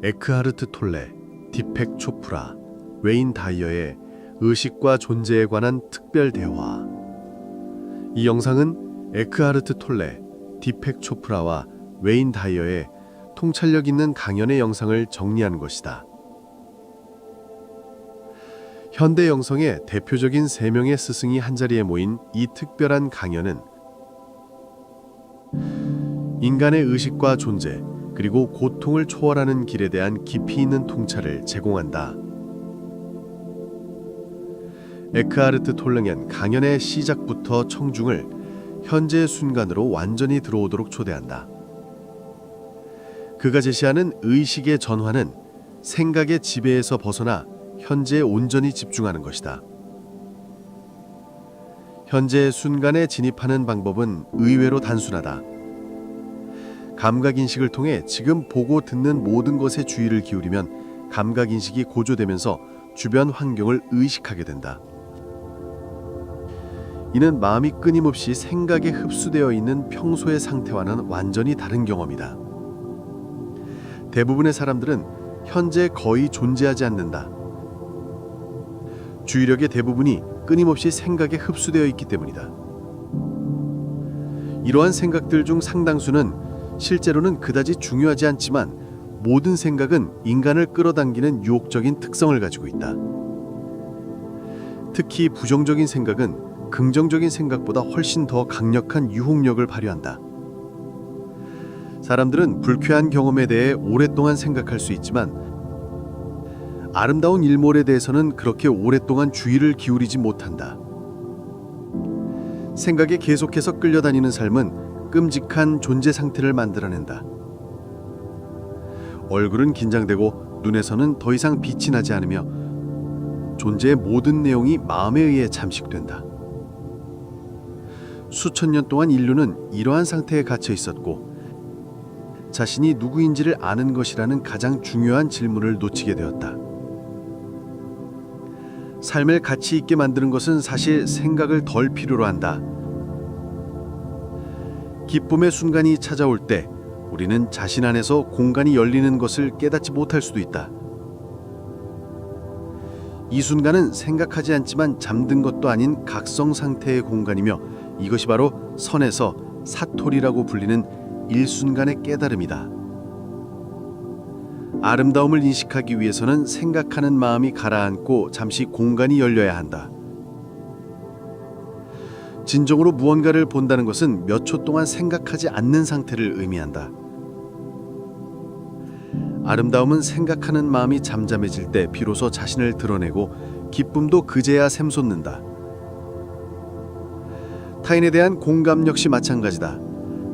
에크하르트 톨레, 디펙 초프라, 웨인 다이어의 의식과 존재에 관한 특별 대화. 이 영상은 에크하르트 톨레, 디펙 초프라와 웨인 다이어의 통찰력 있는 강연의 영상을 정리한 것이다. 현대 영성의 대표적인 3명의 스승이 한자리에 모인 이 특별한 강연은 인간의 의식과 존재, 그리고 고통을 초월하는 길에 대한 깊이 있는 통찰을 제공한다. 에크하르트 톨레는 강연의 시작부터 청중을 현재의 순간으로 완전히 들어오도록 초대한다. 그가 제시하는 의식의 전환은 생각의 지배에서 벗어나 현재에 온전히 집중하는 것이다. 현재의 순간에 진입하는 방법은 의외로 단순하다. 감각인식을 통해 지금 보고 듣는 모든 것에 주의를 기울이면 감각인식이 고조되면서 주변 환경을 의식하게 된다. 이는 마음이 끊임없이 생각에 흡수되어 있는 평소의 상태와는 완전히 다른 경험이다. 대부분의 사람들은 현재 거의 존재하지 않는다. 주의력의 대부분이 끊임없이 생각에 흡수되어 있기 때문이다. 이러한 생각들 중 상당수는 실제로는 그다지 중요하지 않지만 모든 생각은 인간을 끌어당기는 유혹적인 특성을 가지고 있다. 특히 부정적인 생각은 긍정적인 생각보다 훨씬 더 강력한 유혹력을 발휘한다. 사람들은 불쾌한 경험에 대해 오랫동안 생각할 수 있지만 아름다운 일몰에 대해서는 그렇게 오랫동안 주의를 기울이지 못한다. 생각에 계속해서 끌려다니는 삶은 끔찍한 존재 상태를 만들어낸다. 얼굴은 긴장되고 눈에서는 더 이상 빛이 나지 않으며 존재의 모든 내용이 마음에 의해 잠식된다. 수천 년 동안 인류는 이러한 상태에 갇혀 있었고 자신이 누구인지를 아는 것이라는 가장 중요한 질문을 놓치게 되었다. 삶을 가치 있게 만드는 것은 사실 생각을 덜 필요로 한다. 기쁨의 순간이 찾아올 때 우리는 자신 안에서 공간이 열리는 것을 깨닫지 못할 수도 있다. 이 순간은 생각하지 않지만 잠든 것도 아닌 각성 상태의 공간이며 이것이 바로 선에서 사토리라고 불리는 일순간의 깨달음이다. 아름다움을 인식하기 위해서는 생각하는 마음이 가라앉고 잠시 공간이 열려야 한다. 진정으로 무언가를 본다는 것은 몇 초 동안 생각하지 않는 상태를 의미한다. 아름다움은 생각하는 마음이 잠잠해질 때 비로소 자신을 드러내고 기쁨도 그제야 샘솟는다. 타인에 대한 공감 역시 마찬가지다.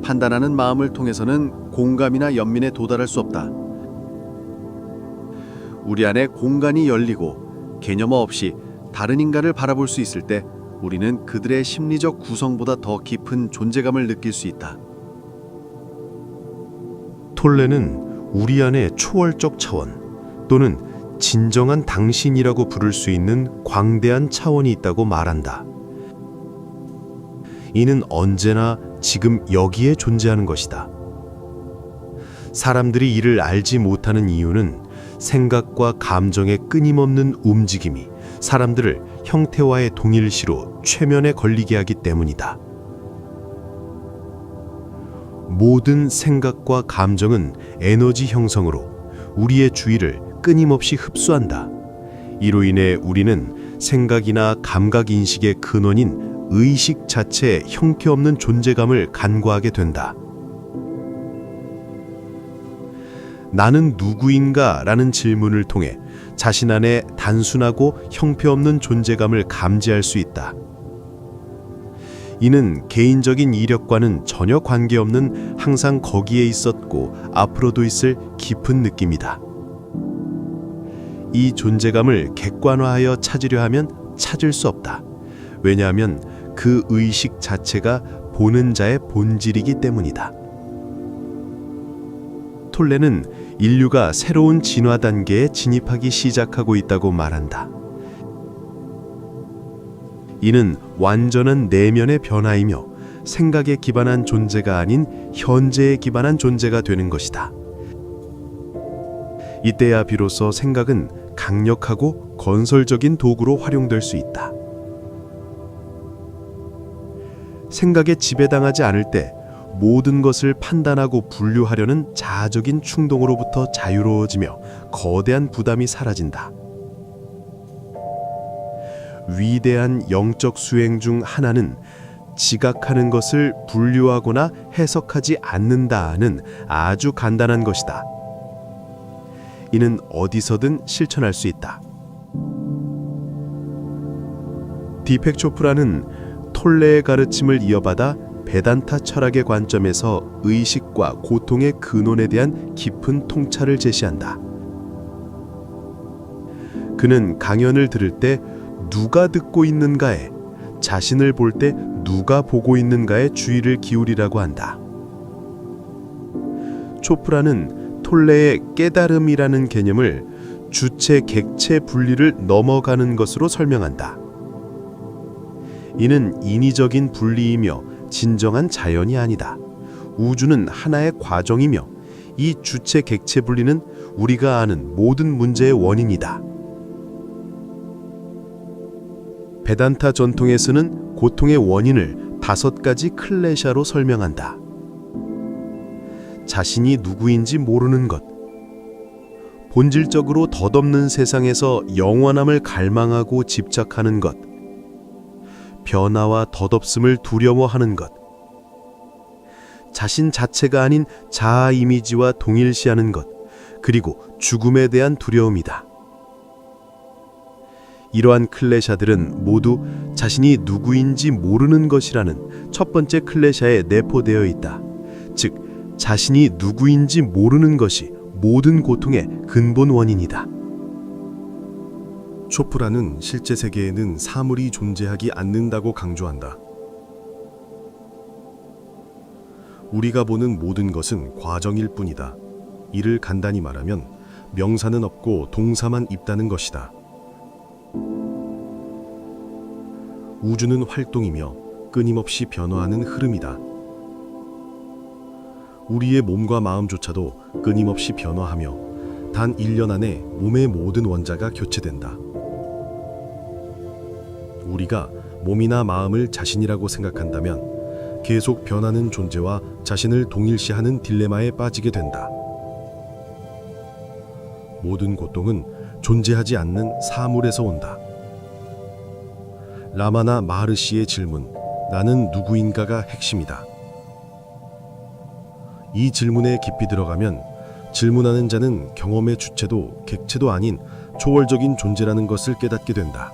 판단하는 마음을 통해서는 공감이나 연민에 도달할 수 없다. 우리 안에 공간이 열리고 개념 없이 다른 인간을 바라볼 수 있을 때 우리는 그들의 심리적 구성보다 더 깊은 존재감을 느낄 수 있다. 톨레는 우리 안의 초월적 차원 또는 진정한 당신이라고 부를 수 있는 광대한 차원이 있다고 말한다. 이는 언제나 지금 여기에 존재하는 것이다. 사람들이 이를 알지 못하는 이유는 생각과 감정의 끊임없는 움직임이 사람들을 형태와의 동일시로 최면에 걸리게 하기 때문이다. 모든 생각과 감정은 에너지 형성으로 우리의 주의를 끊임없이 흡수한다. 이로 인해 우리는 생각이나 감각 인식의 근원인 의식 자체의 형태없는 존재감을 간과하게 된다. 나는 누구인가? 라는 질문을 통해 자신 안에 단순하고 형편없는 존재감을 감지할 수 있다. 이는 개인적인 이력과는 전혀 관계없는 항상 거기에 있었고 앞으로도 있을 깊은 느낌이다. 이 존재감을 객관화하여 찾으려 하면 찾을 수 없다. 왜냐하면 그 의식 자체가 보는 자의 본질이기 때문이다. 톨레는 인류가 새로운 진화 단계에 진입하기 시작하고 있다고 말한다. 이는 완전한 내면의 변화이며 생각에 기반한 존재가 아닌 현재에 기반한 존재가 되는 것이다. 이때야 비로소 생각은 강력하고 건설적인 도구로 활용될 수 있다. 생각에 지배당하지 않을 때 모든 것을 판단하고 분류하려는 자아적인 충동으로부터 자유로워지며 거대한 부담이 사라진다. 위대한 영적 수행 중 하나는 지각하는 것을 분류하거나 해석하지 않는다는 아주 간단한 것이다. 이는 어디서든 실천할 수 있다. 디펙 초프라는 톨레의 가르침을 이어받아 베단타 철학의 관점에서 의식과 고통의 근원에 대한 깊은 통찰을 제시한다. 그는 강연을 들을 때 누가 듣고 있는가에, 자신을 볼 때 누가 보고 있는가에 주의를 기울이라고 한다. 초프라는 톨레의 깨달음이라는 개념을 주체 객체 분리를 넘어가는 것으로 설명한다. 이는 인위적인 분리이며 진정한 자연이 아니다. 우주는 하나의 과정이며 이 주체 객체 분리는 우리가 아는 모든 문제의 원인이다. 베단타 전통에서는 고통의 원인을 5가지 클레샤로 설명한다. 자신이 누구인지 모르는 것, 본질적으로 덧없는 세상에서 영원함을 갈망하고 집착하는 것, 변화와 덧없음을 두려워하는 것, 자신 자체가 아닌 자아 이미지와 동일시하는 것, 그리고 죽음에 대한 두려움이다. 이러한 클레샤들은 모두 자신이 누구인지 모르는 것이라는 첫 번째 클레샤에 내포되어 있다. 즉, 자신이 누구인지 모르는 것이 모든 고통의 근본 원인이다. 초프라는 실제 세계에는 사물이 존재하지 않는다고 강조한다. 우리가 보는 모든 것은 과정일 뿐이다. 이를 간단히 말하면 명사는 없고 동사만 있다는 것이다. 우주는 활동이며 끊임없이 변화하는 흐름이다. 우리의 몸과 마음조차도 끊임없이 변화하며 단 1년 안에 몸의 모든 원자가 교체된다. 우리가 몸이나 마음을 자신이라고 생각한다면 계속 변하는 존재와 자신을 동일시하는 딜레마에 빠지게 된다. 모든 고통은 존재하지 않는 사물에서 온다. 라마나 마르시의 질문, 나는 누구인가가 핵심이다. 이 질문에 깊이 들어가면 질문하는 자는 경험의 주체도 객체도 아닌 초월적인 존재라는 것을 깨닫게 된다.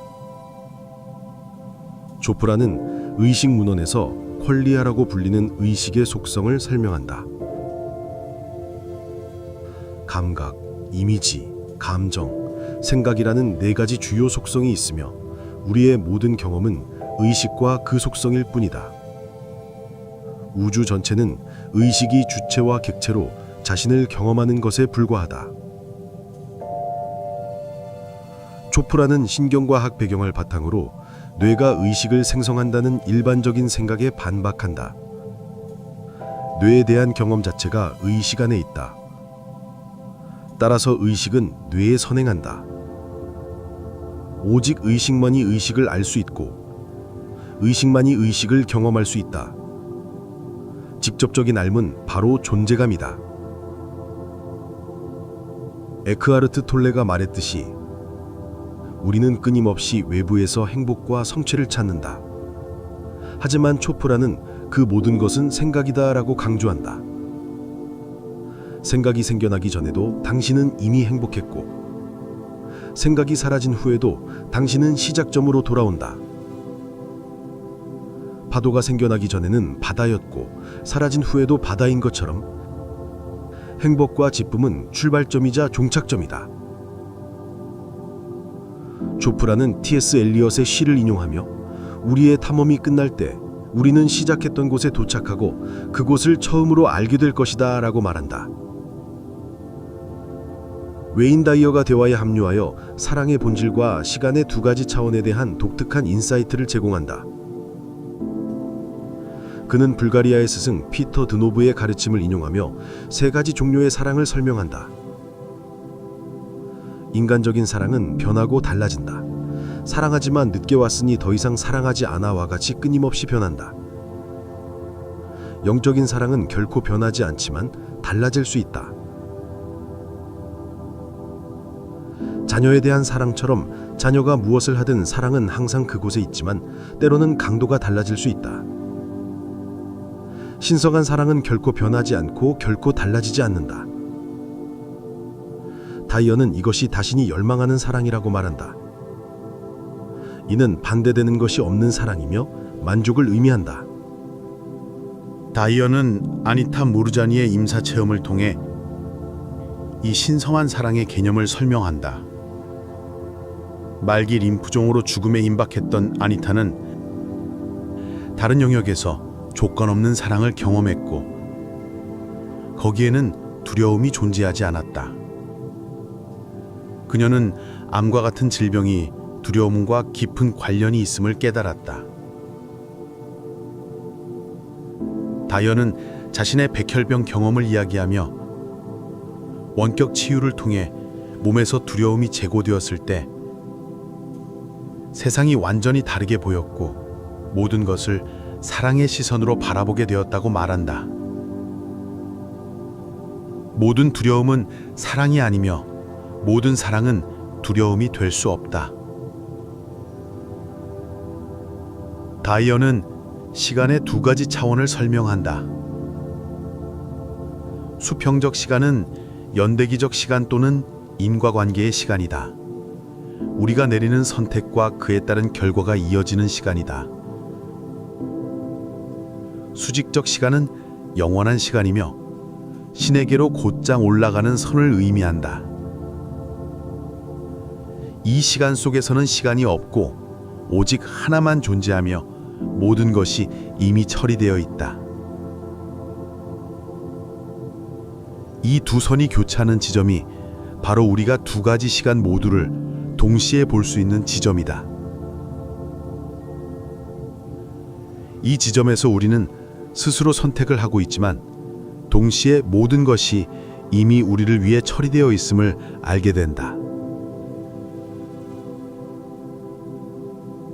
조프라는 의식 문헌에서 퀄리아라고 불리는 의식의 속성을 설명한다. 감각, 이미지, 감정, 생각이라는 4가지 주요 속성이 있으며 우리의 모든 경험은 의식과 그 속성일 뿐이다. 우주 전체는 의식이 주체와 객체로 자신을 경험하는 것에 불과하다. 초프라는 신경과학 배경을 바탕으로 뇌가 의식을 생성한다는 일반적인 생각에 반박한다. 뇌에 대한 경험 자체가 의식 안에 있다. 따라서 의식은 뇌에 선행한다. 오직 의식만이 의식을 알 수 있고 의식만이 의식을 경험할 수 있다. 직접적인 알문 바로 존재감이다. 에크하르트 톨레가 말했듯이 우리는 끊임없이 외부에서 행복과 성취를 찾는다. 하지만 초프라는 그 모든 것은 생각이다 라고 강조한다. 생각이 생겨나기 전에도 당신은 이미 행복했고 생각이 사라진 후에도 당신은 시작점으로 돌아온다. 파도가 생겨나기 전에는 바다였고 사라진 후에도 바다인 것처럼 행복과 기쁨은 출발점이자 종착점이다. 조프라는 T.S. 엘리엇의 시를 인용하며 우리의 탐험이 끝날 때 우리는 시작했던 곳에 도착하고 그곳을 처음으로 알게 될 것이다 라고 말한다. 웨인 다이어가 대화에 합류하여 사랑의 본질과 시간의 2가지 차원에 대한 독특한 인사이트를 제공한다. 그는 불가리아의 스승 피터 드노브의 가르침을 인용하며 3가지 종류의 사랑을 설명한다. 인간적인 사랑은 변하고 달라진다. 사랑하지만 늦게 왔으니 더 이상 사랑하지 않아와 같이 끊임없이 변한다. 영적인 사랑은 결코 변하지 않지만 달라질 수 있다. 자녀에 대한 사랑처럼 자녀가 무엇을 하든 사랑은 항상 그곳에 있지만 때로는 강도가 달라질 수 있다. 신성한 사랑은 결코 변하지 않고 결코 달라지지 않는다. 다이어는 이것이 자신이 열망하는 사랑이라고 말한다. 이는 반대되는 것이 없는 사랑이며 만족을 의미한다. 다이어는 아니타 무르자니의 임사 체험을 통해 이 신성한 사랑의 개념을 설명한다. 말기 림프종으로 죽음에 임박했던 아니타는 다른 영역에서 조건 없는 사랑을 경험했고 거기에는 두려움이 존재하지 않았다. 그녀는 암과 같은 질병이 두려움과 깊은 관련이 있음을 깨달았다. 다이어는 자신의 백혈병 경험을 이야기하며 원격 치유를 통해 몸에서 두려움이 제거되었을 때 세상이 완전히 다르게 보였고 모든 것을 사랑의 시선으로 바라보게 되었다고 말한다. 모든 두려움은 사랑이 아니며 모든 사랑은 두려움이 될 수 없다. 다이어는 시간의 두 가지 차원을 설명한다. 수평적 시간은 연대기적 시간 또는 인과관계의 시간이다. 우리가 내리는 선택과 그에 따른 결과가 이어지는 시간이다. 수직적 시간은 영원한 시간이며 신에게로 곧장 올라가는 선을 의미한다. 이 시간 속에서는 시간이 없고 오직 하나만 존재하며 모든 것이 이미 처리되어 있다. 이 두 선이 교차하는 지점이 바로 우리가 두 가지 시간 모두를 동시에 볼 수 있는 지점이다. 이 지점에서 우리는 스스로 선택을 하고 있지만 동시에 모든 것이 이미 우리를 위해 처리되어 있음을 알게 된다.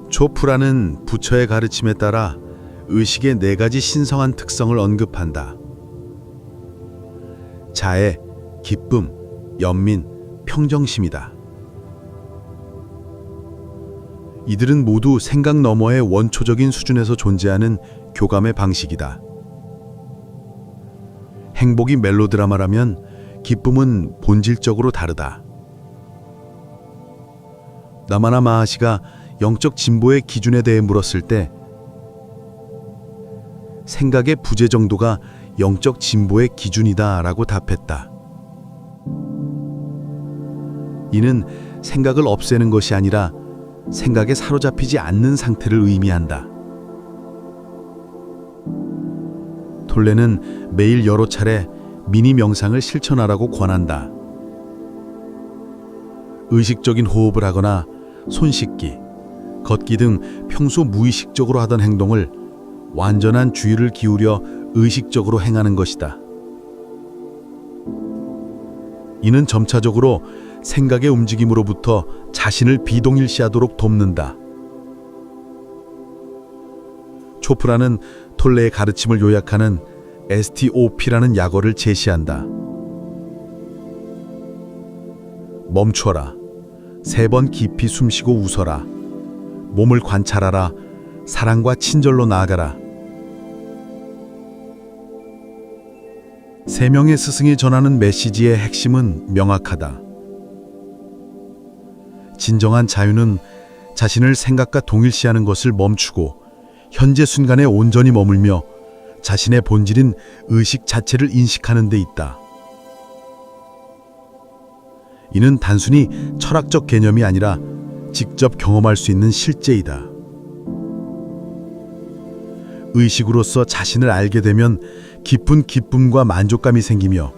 초프라는 부처의 가르침에 따라 의식의 네 가지 신성한 특성을 언급한다. 자애, 기쁨, 연민, 평정심이다. 이들은 모두 생각 너머의 원초적인 수준에서 존재하는 교감의 방식이다. 행복이 멜로드라마라면 기쁨은 본질적으로 다르다. 라마나 마하시가 영적 진보의 기준에 대해 물었을 때 생각의 부재 정도가 영적 진보의 기준이다라고 답했다. 이는 생각을 없애는 것이 아니라 생각에 사로잡히지 않는 상태를 의미한다. 톨레는 매일 여러 차례 미니 명상을 실천하라고 권한다. 의식적인 호흡을 하거나 손 씻기, 걷기 등 평소 무의식적으로 하던 행동을 완전한 주의를 기울여 의식적으로 행하는 것이다. 이는 점차적으로 생각의 움직임으로부터 자신을 비동일시하도록 돕는다. 초프라는 톨레의 가르침을 요약하는 STOP라는 약어를 제시한다. 멈춰라. 3번 깊이 숨쉬고 웃어라. 몸을 관찰하라. 사랑과 친절로 나아가라. 3명의 스승이 전하는 메시지의 핵심은 명확하다. 진정한 자유는 자신을 생각과 동일시하는 것을 멈추고 현재 순간에 온전히 머물며 자신의 본질인 의식 자체를 인식하는 데 있다. 이는 단순히 철학적 개념이 아니라 직접 경험할 수 있는 실제이다. 의식으로서 자신을 알게 되면 깊은 기쁨과 만족감이 생기며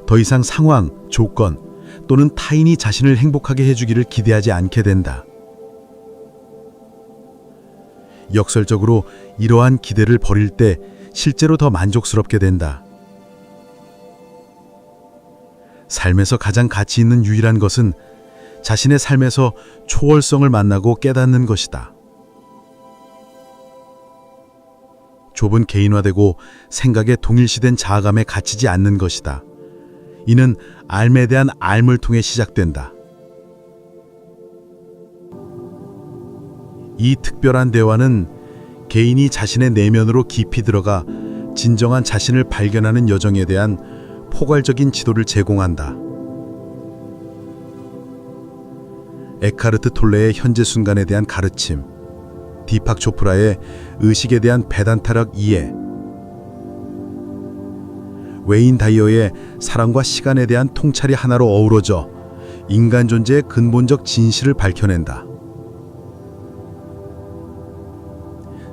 더 이상 상황, 조건 또는 타인이 자신을 행복하게 해주기를 기대하지 않게 된다. 역설적으로 이러한 기대를 버릴 때 실제로 더 만족스럽게 된다. 삶에서 가장 가치 있는 유일한 것은 자신의 삶에서 초월성을 만나고 깨닫는 것이다. 좁은 개인화되고 생각에 동일시된 자아감에 갇히지 않는 것이다. 이는 삶에 대한 알을 통해 시작된다. 이 특별한 대화는 개인이 자신의 내면으로 깊이 들어가 진정한 자신을 발견하는 여정에 대한 포괄적인 지도를 제공한다. 에카르트 톨레의 현재 순간에 대한 가르침, 디팍 초프라의 의식에 대한 배단타력 이해, 웨인 다이어의 사랑과 시간에 대한 통찰이 하나로 어우러져 인간 존재의 근본적 진실을 밝혀낸다.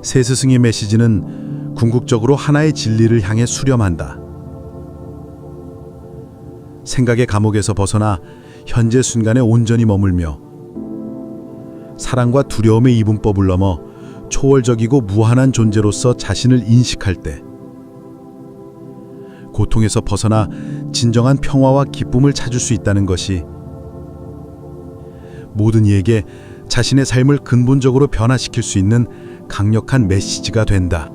세 스승의 메시지는 궁극적으로 하나의 진리를 향해 수렴한다. 생각의 감옥에서 벗어나 현재 순간에 온전히 머물며 사랑과 두려움의 이분법을 넘어 초월적이고 무한한 존재로서 자신을 인식할 때 고통에서 벗어나 진정한 평화와 기쁨을 찾을 수 있다는 것이 모든 이에게 자신의 삶을 근본적으로 변화시킬 수 있는 강력한 메시지가 된다.